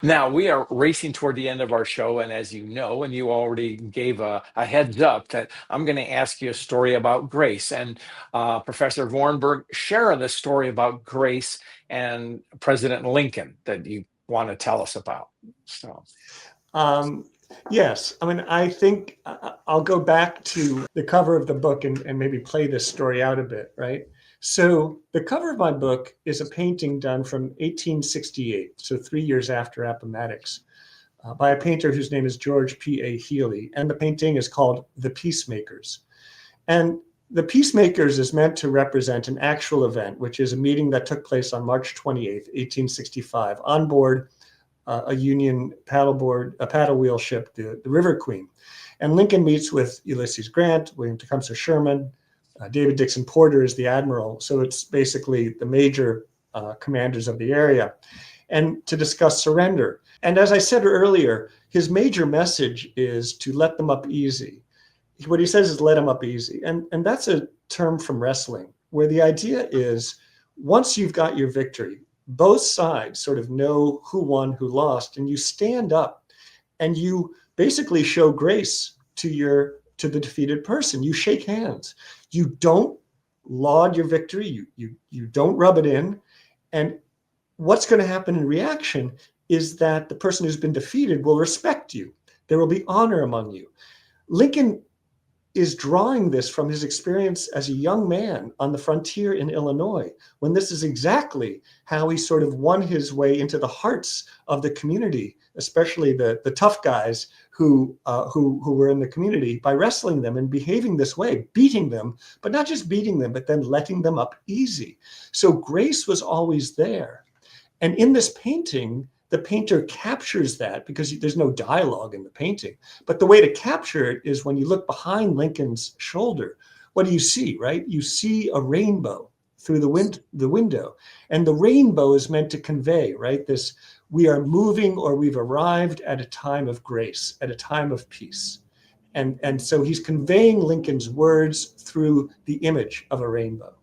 Now, we are racing toward the end of our show. And as you know, and you already gave a heads up, that I'm going to ask you a story about grace. And Professor Vorenberg, share the story about grace and President Lincoln that you want to tell us about. So, Um, yes, I mean, I think I'll go back to the cover of the book and maybe play this story out a bit, right? So the cover of my book is a painting done from 1868, so 3 years after Appomattox, by a painter whose name is George P.A. Healy. And the painting is called The Peacemakers. And the Peacemakers is meant to represent an actual event, which is a meeting that took place on March 28th, 1865, on board a Union paddle wheel ship, the River Queen. And Lincoln meets with Ulysses Grant, William Tecumseh Sherman, David Dixon Porter is the admiral. So it's basically the major commanders of the area, and to discuss surrender. And as I said earlier, his major message is to let them up easy. What he says is let them up easy. And that's a term from wrestling, where the idea is once you've got your victory, both sides sort of know who won, who lost, and you stand up and you basically show grace to the defeated person. You shake hands. You don't laud your victory. You don't rub it in. And what's going to happen in reaction is that the person who's been defeated will respect you. There will be honor among you. Lincoln is drawing this from his experience as a young man on the frontier in Illinois, when this is exactly how he sort of won his way into the hearts of the community, especially the tough guys who were in the community, by wrestling them and behaving this way, beating them, but not just beating them, but then letting them up easy. So grace was always there. And in this painting, the painter captures that because there's no dialogue in the painting. But the way to capture it is when you look behind Lincoln's shoulder, what do you see, right? You see a rainbow through the window. And the rainbow is meant to convey, right? This, we are moving, or we've arrived at a time of grace, at a time of peace. And so he's conveying Lincoln's words through the image of a rainbow.